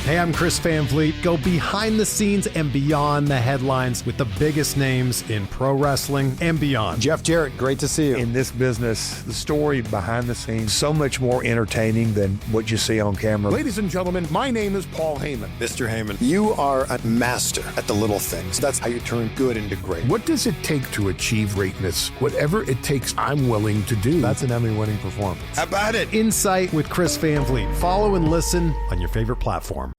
Hey, I'm Chris Van Vliet. Go behind the scenes and beyond the headlines with the biggest names in pro wrestling and beyond. Jeff Jarrett, great to see you. In this business, the story behind the scenes, so much more entertaining than what you see on camera. Ladies and gentlemen, my name is Paul Heyman. Mr. Heyman, you are a master at the little things. That's how you turn good into great. What does it take to achieve greatness? Whatever it takes, I'm willing to do. That's an Emmy-winning performance. How about it? Insight with Chris Van Vliet. Follow and listen on your favorite platform.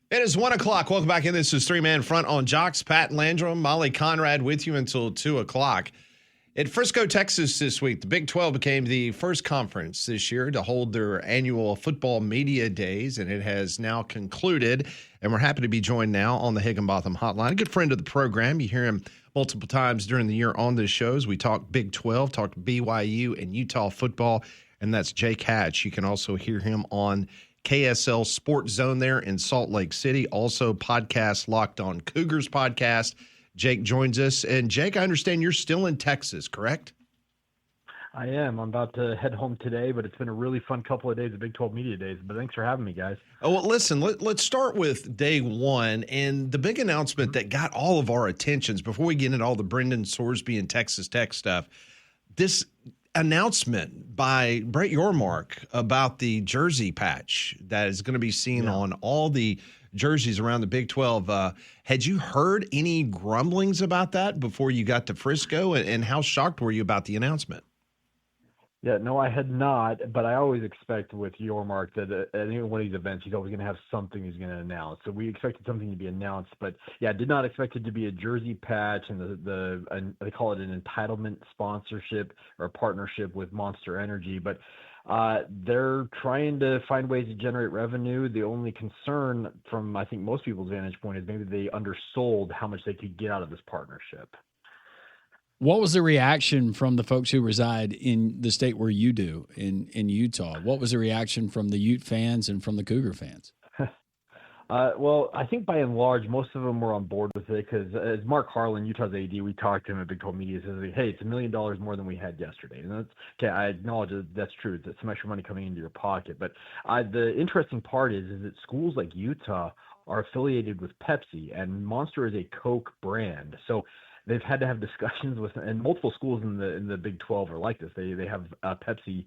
It is 1 o'clock. Welcome back in. This is Three Man Front on Jocks. Pat Landrum, Molly Conrad with you until 2 o'clock. At Frisco, Texas this week, the Big 12 became the first conference this year to hold their annual football media days, and it has now concluded. And we're happy to be joined now on the Higginbotham Hotline. A good friend of the program. You hear him multiple times during the year on this shows. We talk Big 12, talk BYU and Utah football, and that's Jake Hatch. You can also hear him on KSL Sports Zone there in Salt Lake City. Also podcast Locked On Cougars podcast. Jake joins us. And Jake, I understand you're still in Texas, correct? I am. I'm about to head home today, but it's been a really fun couple of days of Big 12 Media Days. But thanks for having me, guys. Oh, well, listen, let's start with day one and the big announcement that got all of our attentions before we get into all the Brendan Sorsby and Texas Tech stuff. This announcement by Brett Yormark about the jersey patch that is going to be seen on all the jerseys around the Big 12. Had you heard any grumblings about that before you got to Frisco, and how shocked were you about the announcement? Yeah, no, I had not, but I always expect with Yormark that at any one of these events, he's always going to have something he's going to announce. So we expected something to be announced, but yeah, did not expect it to be a jersey patch and they call it an entitlement sponsorship or partnership with Monster Energy, but they're trying to find ways to generate revenue. The only concern from, I think, most people's vantage point is maybe they undersold how much they could get out of this partnership. What was the reaction from the folks who reside in the state where you do, in Utah? What was the reaction from the Ute fans and from the Cougar fans? Well, I think by and large, most of them were on board with it because as Mark Harlan, Utah's AD, we talked to him at Big 12 Media, says, hey, it's $1 million more than we had yesterday. And that's okay. I acknowledge that's true. It's some extra money coming into your pocket. But the interesting part is that schools like Utah are affiliated with Pepsi, and Monster is a Coke brand. So they've had to have discussions with, and multiple schools in the Big 12 are like this. They have Pepsi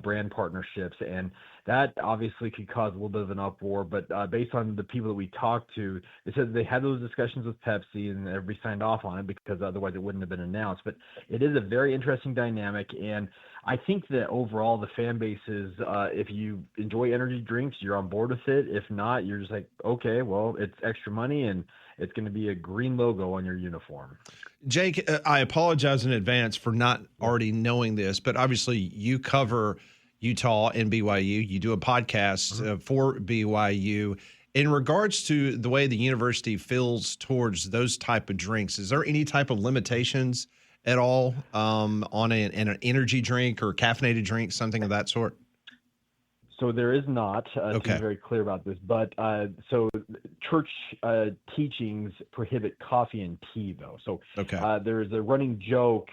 brand partnerships, and that obviously could cause a little bit of an uproar. But based on the people that we talked to, they said they had those discussions with Pepsi, and everybody signed off on it because otherwise it wouldn't have been announced. But it is a very interesting dynamic, and I think that overall the fan base is, if you enjoy energy drinks, you're on board with it. If not, you're just like, okay, well, it's extra money, and it's going to be a green logo on your uniform. Jake, I apologize in advance for not already knowing this, but obviously you cover Utah and BYU. You do a podcast for BYU. In regards to the way the university feels towards those type of drinks, is there any type of limitations at all on an energy drink or caffeinated drink, something of that sort? So there is not, to be very clear about this, but so church teachings prohibit coffee and tea, though. So there's a running joke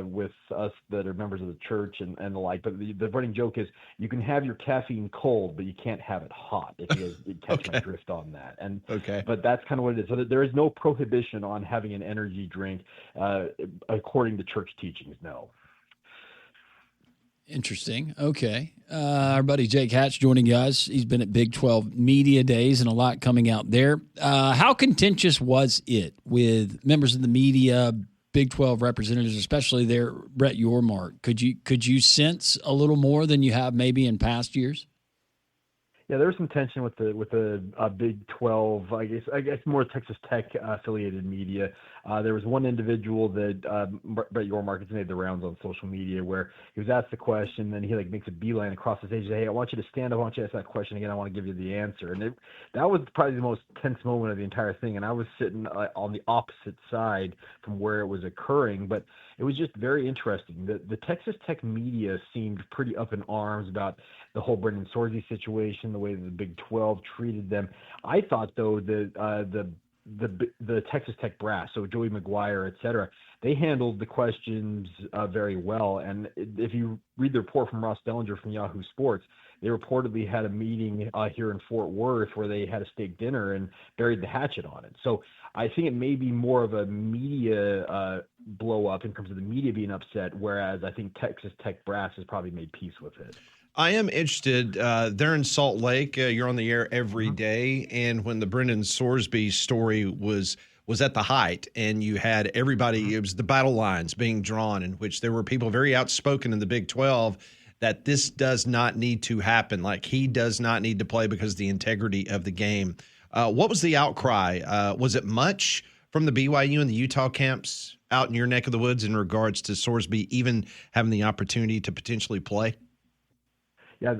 with us that are members of the church and the like, but the running joke is you can have your caffeine cold, but you can't have it hot, if you catch my drift on that. And but that's kind of what it is. So there is no prohibition on having an energy drink according to church teachings, no. Interesting. Okay. Our buddy Jake Hatch joining us. He's been at Big 12 Media Days and a lot coming out there. How contentious was it with members of the media, Big 12 representatives, especially there, Brett Yormark? Could you sense a little more than you have maybe in past years? Yeah, there was some tension with the Big 12. I guess more Texas Tech affiliated media. There was one individual that Brett Yormark has made the rounds on social media where he was asked the question, then he makes a beeline across the stage. And says, hey, I want you to stand up. I want you to ask that question again. I want to give you the answer. And that was probably the most tense moment of the entire thing. And I was sitting on the opposite side from where it was occurring, but it was just very interesting. The Texas Tech media seemed pretty up in arms about the whole Brendan Sorsby situation, the way the Big 12 treated them. I thought, though, the Texas Tech brass, so Joey McGuire, et cetera, they handled the questions very well. And if you read the report from Ross Dellinger from Yahoo Sports, they reportedly had a meeting here in Fort Worth where they had a steak dinner and buried the hatchet on it. So I think it may be more of a media blow up in terms of the media being upset, whereas I think Texas Tech brass has probably made peace with it. I am interested. They're in Salt Lake. You're on the air every day, and when the Brendan Sorsby story was at the height, and you had everybody, it was the battle lines being drawn, in which there were people very outspoken in the Big 12 that this does not need to happen. Like, he does not need to play because of the integrity of the game. What was the outcry? Was it much from the BYU and the Utah camps out in your neck of the woods in regards to Sorsby even having the opportunity to potentially play? Yeah,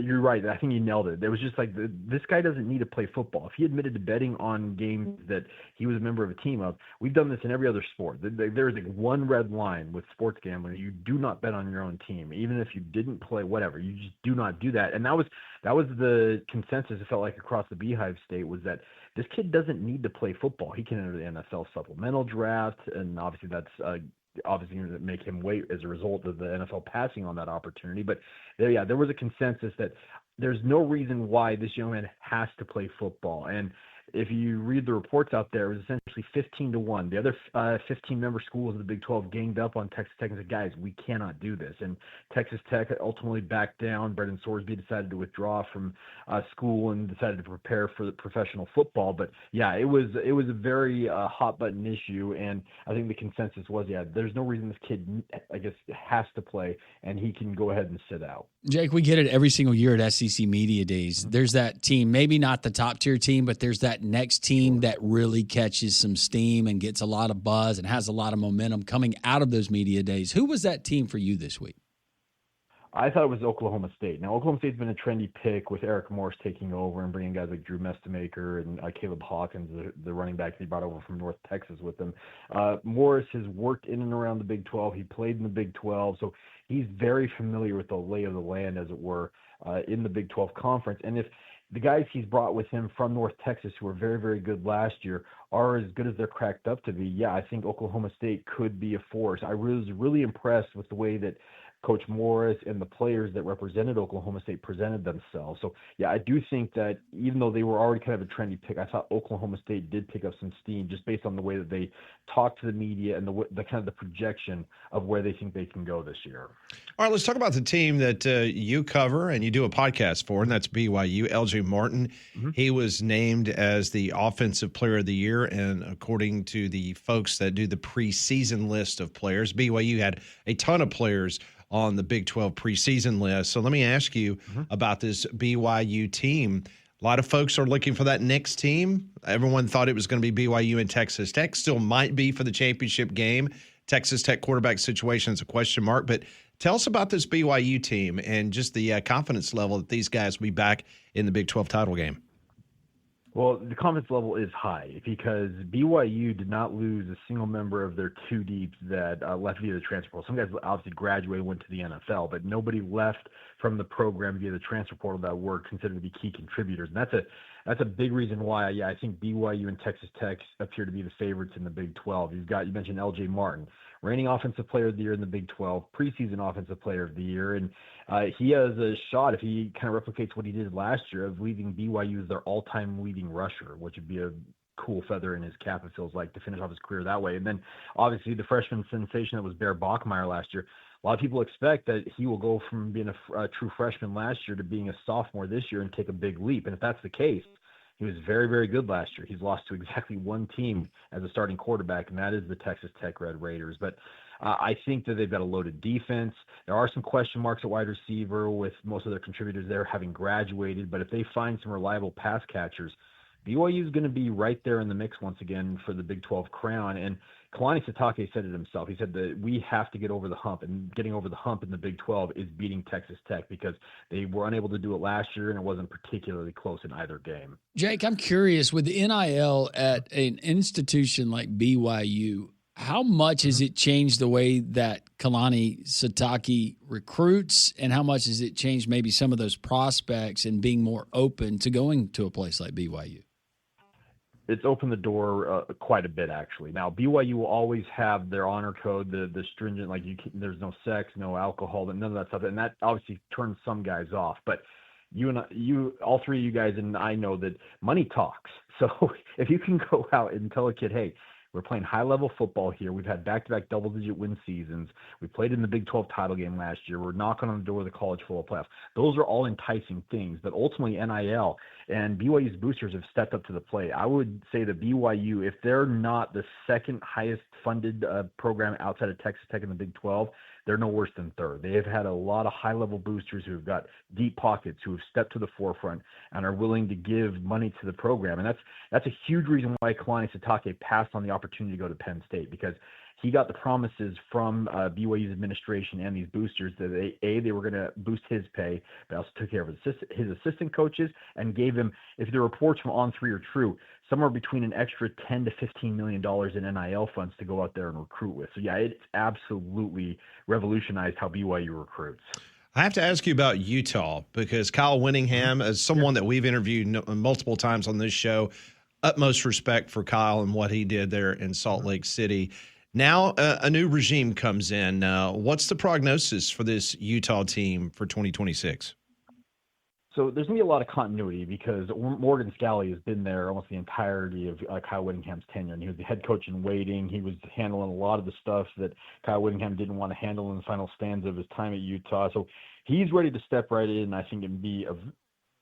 you're right. I think you nailed it. It was just like, this guy doesn't need to play football. If he admitted to betting on games that he was a member of a team of, we've done this in every other sport. There's like one red line with sports gambling. You do not bet on your own team. Even if you didn't play, whatever, you just do not do that. And that was the consensus, it felt like, across the Beehive State, was that this kid doesn't need to play football. He can enter the NFL supplemental draft, and obviously that's obviously going to make him wait as a result of the NFL passing on that opportunity. But there was a consensus that there's no reason why this young man has to play football. And if you read the reports out there, it was essentially 15-1. The other 15-member schools of the Big 12 ganged up on Texas Tech and said, guys, we cannot do this. And Texas Tech ultimately backed down. Brendan Sorsby decided to withdraw from school and decided to prepare for the professional football. But, yeah, it was a very hot-button issue, and I think the consensus was, there's no reason this kid, I guess, has to play, and he can go ahead and sit out. Jake, we get it every single year at SEC Media Days. There's that team, maybe not the top-tier team, but there's that next team that really catches some steam and gets a lot of buzz and has a lot of momentum coming out of those media days. Who was that team for you this week? I thought it was Oklahoma State. Now, Oklahoma State's been a trendy pick with Eric Morris taking over and bringing guys like Drew Mestemaker and Caleb Hawkins, the running back he brought over from North Texas with him. Morris has worked in and around the Big 12. He played in the Big 12, so he's very familiar with the lay of the land, as it were, in the Big 12 conference. And if the guys he's brought with him from North Texas, who were very, very good last year, are as good as they're cracked up to be, I think Oklahoma State could be a force. I was really impressed with the way that Coach Morris and the players that represented Oklahoma State presented themselves. So, I do think that even though they were already kind of a trendy pick, I thought Oklahoma State did pick up some steam just based on the way that they talked to the media and the kind of the projection of where they think they can go this year. All right, let's talk about the team that you cover and you do a podcast for, and that's BYU. LJ Martin, he was named as the Offensive Player of the Year, and according to the folks that do the preseason list of players, BYU had a ton of players on the Big 12 preseason list. So let me ask you about this BYU team. A lot of folks are looking for that next team. Everyone thought it was going to be BYU and Texas Tech. Still might be for the championship game. Texas Tech quarterback situation is a question mark. But tell us about this BYU team and just the confidence level that these guys will be back in the Big 12 title game. Well, the confidence level is high because BYU did not lose a single member of their two deeps that left via the transfer portal. Some guys obviously graduated, went to the NFL, but nobody left from the program via the transfer portal that were considered to be key contributors. And that's a big reason why, I think BYU and Texas Tech appear to be the favorites in the Big 12. You mentioned LJ Martin, reigning Offensive Player of the Year in the Big 12, preseason Offensive Player of the Year. And he has a shot, if he kind of replicates what he did last year, of leading BYU as their all-time leading rusher, which would be a cool feather in his cap, it feels like, to finish off his career that way. And then, obviously, the freshman sensation that was Bear Bachmeier last year. A lot of people expect that he will go from being a true freshman last year to being a sophomore this year and take a big leap. And if that's the case, he was very, very good last year. He's lost to exactly one team as a starting quarterback, and that is the Texas Tech Red Raiders. But I think that they've got a loaded defense. There are some question marks at wide receiver with most of their contributors there having graduated. But if they find some reliable pass catchers, BYU is going to be right there in the mix once again for the Big 12 crown. And Kalani Sitake said it himself. He said that we have to get over the hump, and getting over the hump in the Big 12 is beating Texas Tech because they were unable to do it last year, and it wasn't particularly close in either game. Jake, I'm curious, with the NIL at an institution like BYU, how much has it changed the way that Kalani Sitake recruits, and how much has it changed maybe some of those prospects and being more open to going to a place like BYU? it's opened the door quite a bit, actually. Now, BYU will always have their honor code, the stringent, like there's no sex, no alcohol, none of that stuff, and that obviously turns some guys off. But all three of you guys, and I know that money talks. So if you can go out and tell a kid, hey, we're playing high-level football here. We've had back-to-back double-digit win seasons. We played in the Big 12 title game last year. We're knocking on the door of the college football playoff. Those are all enticing things, but ultimately NIL and BYU's boosters have stepped up to the plate. I would say that BYU, if they're not the second highest funded program outside of Texas Tech in the Big 12, they're no worse than third. They have had a lot of high-level boosters who have got deep pockets, who have stepped to the forefront and are willing to give money to the program. And that's a huge reason why Kalani Sitake passed on the opportunity to go to Penn State, because he got the promises from BYU's administration and these boosters that they were going to boost his pay, but also took care of his assistant coaches and gave him, if the reports from On3 are true, somewhere between an extra $10 to $15 million in NIL funds to go out there and recruit with. So yeah, it's absolutely revolutionized how BYU recruits. I have to ask you about Utah, because Kyle Whittingham, as someone that we've interviewed multiple times on this show, utmost respect for Kyle and what he did there in Salt Lake City. Now a new regime comes in. What's the prognosis for this Utah team for 2026? So there's going to be a lot of continuity, because Morgan Scalley has been there almost the entirety of Kyle Whittingham's tenure, and he was the head coach in waiting. He was handling a lot of the stuff that Kyle Whittingham didn't want to handle in the final stanza of his time at Utah. So he's ready to step right in, I think, and be a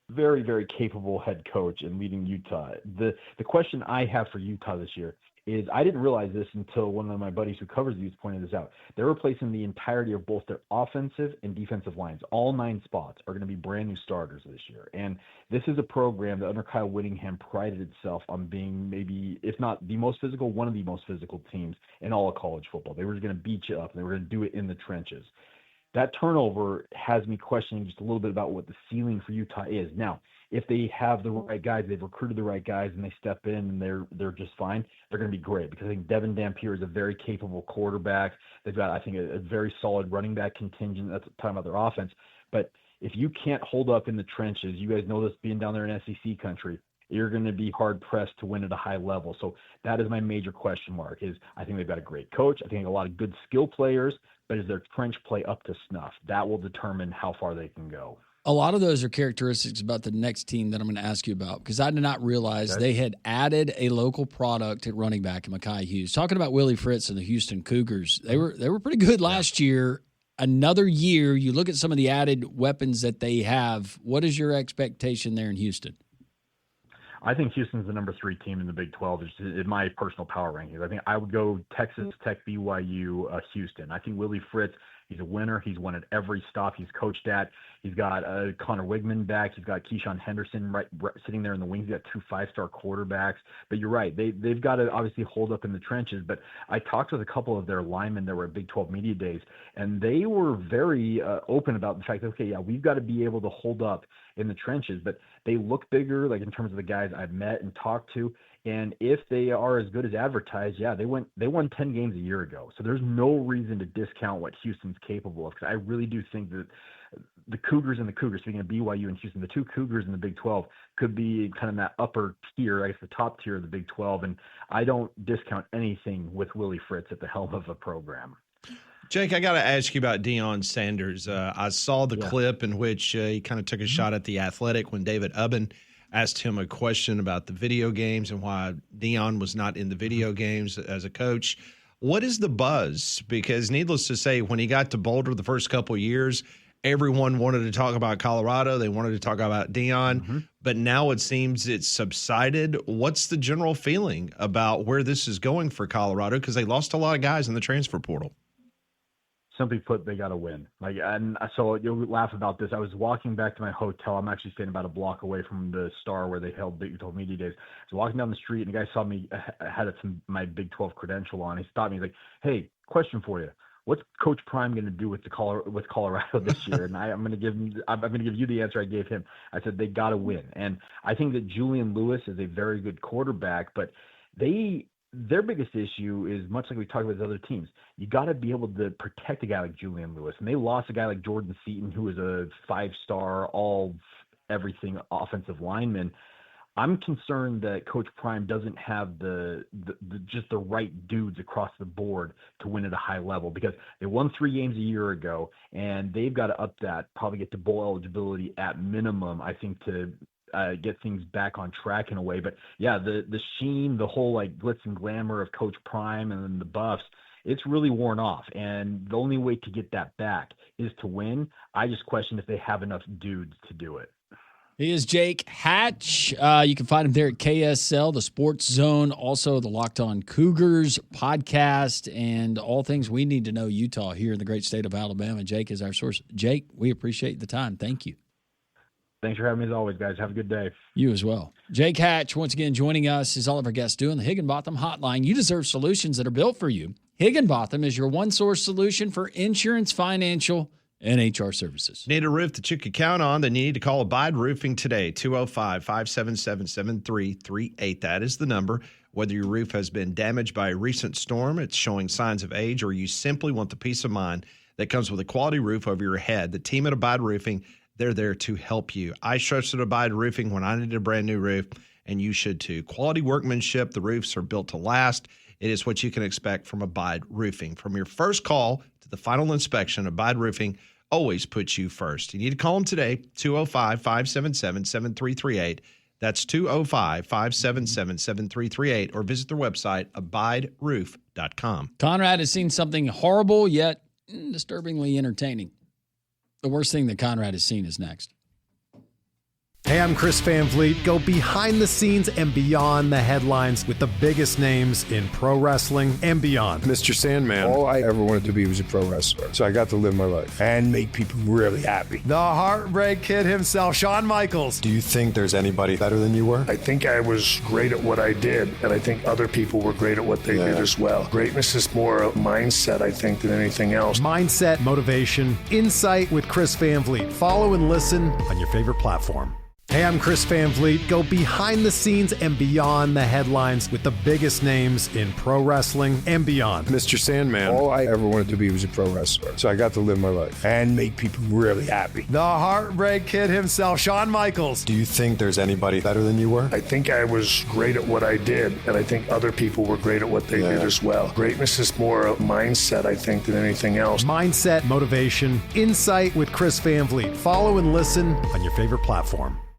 very, very capable head coach in leading Utah. The question I have for Utah this year is, I didn't realize this until one of my buddies who covers these pointed this out. They're replacing the entirety of both their offensive and defensive lines. All 9 spots are going to be brand new starters this year. And this is a program that under Kyle Whittingham prided itself on being maybe, if not the most physical, one of the most physical teams in all of college football. They were going to beat you up, and they were going to do it in the trenches. That turnover has me questioning just a little bit about what the ceiling for Utah is. Now, if they have the right guys, they've recruited the right guys, and they step in and they're just fine, they're going to be great, because I think Devin Dampier is a very capable quarterback. They've got, I think, a very solid running back contingent. That's talking about their offense. But if you can't hold up in the trenches, you guys know this being down there in SEC country, you're going to be hard-pressed to win at a high level. So that is my major question mark. Is I think they've got a great coach. I think a lot of good skill players, but is their trench play up to snuff? That will determine how far they can go. A lot of those are characteristics about the next team that I'm going to ask you about, because I did not realize they had added a local product at running back in Mekhi Hughes. Talking about Willie Fritz and the Houston Cougars, they were pretty good last year. Another year, you look at some of the added weapons that they have. What is your expectation there in Houston? I think Houston's the number 3 team in the Big 12 in my personal power rankings. I think I would go Texas Tech, BYU, Houston. I think Willie Fritz, he's a winner. He's won at every stop he's coached at. He's got Connor Wigman back. He's got Keyshawn Henderson right sitting there in the wings. He's got 2 5-star quarterbacks. But you're right. They've got to obviously hold up in the trenches. But I talked with a couple of their linemen that were at Big 12 Media Days, and they were very open about the fact that, okay, yeah, we've got to be able to hold up in the trenches. But they look bigger, like in terms of the guys I've met and talked to. And if they are as good as advertised, yeah, they won 10 games a year ago. So there's no reason to discount what Houston's capable of, because I really do think that the Cougars, speaking of BYU and Houston, the 2 Cougars in the Big 12 could be kind of that upper tier, I guess the top tier of the Big 12. And I don't discount anything with Willie Fritz at the helm of a program. Jake, I got to ask you about Deion Sanders. I saw the clip in which he kind of took a shot at The Athletic when David Ubben asked him a question about the video games and why Deion was not in the video games as a coach. What is the buzz? Because needless to say, when he got to Boulder the first couple of years, everyone wanted to talk about Colorado. They wanted to talk about Deion, but now it seems it's subsided. What's the general feeling about where this is going for Colorado? Because they lost a lot of guys in the transfer portal. Simply put, they got to win. And so you'll laugh about this. I was walking back to my hotel. I'm actually staying about a block away from the Star where they held Big 12 Media Days. I was walking down the street, and a guy saw me. I had my Big 12 credential on. He stopped me. He's like, "Hey, question for you. What's Coach Prime going to do with Colorado this year?" And I'm going to give you the answer I gave him. I said they got to win, and I think that Julian Lewis is a very good quarterback, but their biggest issue is, much like we talked about with other teams, you got to be able to protect a guy like Julian Lewis. And they lost a guy like Jordan Seaton, who was a 5-star, all everything offensive lineman. I'm concerned that Coach Prime doesn't have the just the right dudes across the board to win at a high level, because they won 3 games a year ago, and they've got to up that, probably get to bowl eligibility at minimum, I think, to get things back on track in a way. But yeah, the sheen, the whole like glitz and glamour of Coach Prime and then the Buffs, it's really worn off. And the only way to get that back is to win. I just question if they have enough dudes to do it. He is Jake Hatch. You can find him there at KSL, the Sports Zone, also the Locked On Cougars podcast, and all things we need to know Utah here in the great state of Alabama. Jake is our source. Jake, we appreciate the time. Thank you. Thanks for having me as always, guys. Have a good day. You as well. Jake Hatch, once again, joining us, as all of our guests do, on the Higginbotham Hotline. You deserve solutions that are built for you. Higginbotham is your one-source solution for insurance, financial, and HR services. Need a roof that you can count on? Then you need to call Abide Roofing today, 205-577-7338. That is the number. Whether your roof has been damaged by a recent storm, it's showing signs of age, or you simply want the peace of mind that comes with a quality roof over your head, the team at Abide Roofing, they're there to help you. I trusted Abide Roofing when I needed a brand new roof, and you should too. Quality workmanship. The roofs are built to last. It is what you can expect from Abide Roofing. From your first call to the final inspection, Abide Roofing always puts you first. You need to call them today, 205-577-7338. That's 205-577-7338, or visit their website, abideroof.com. Conrad has seen something horrible yet disturbingly entertaining. The worst thing that Conrad has seen is next. Hey, I'm Chris Van Vliet. Go behind the scenes and beyond the headlines with the biggest names in pro wrestling and beyond. Mr. Sandman. All I ever wanted to be was a pro wrestler. So I got to live my life and make people really happy. The Heartbreak Kid himself, Shawn Michaels. Do you think there's anybody better than you were? I think I was great at what I did, and I think other people were great at what they did as well. Greatness is more a mindset, I think, than anything else. Mindset, motivation, insight with Chris Van Vliet. Follow and listen on your favorite platform. Hey, I'm Chris Van Vliet. Go behind the scenes and beyond the headlines with the biggest names in pro wrestling and beyond. Mr. Sandman. All I ever wanted to be was a pro wrestler. So I got to live my life and make people really happy. The Heartbreak Kid himself, Shawn Michaels. Do you think there's anybody better than you were? I think I was great at what I did, and I think other people were great at what they did as well. Greatness is more a mindset, I think, than anything else. Mindset, motivation, insight with Chris Van Vliet. Follow and listen on your favorite platform.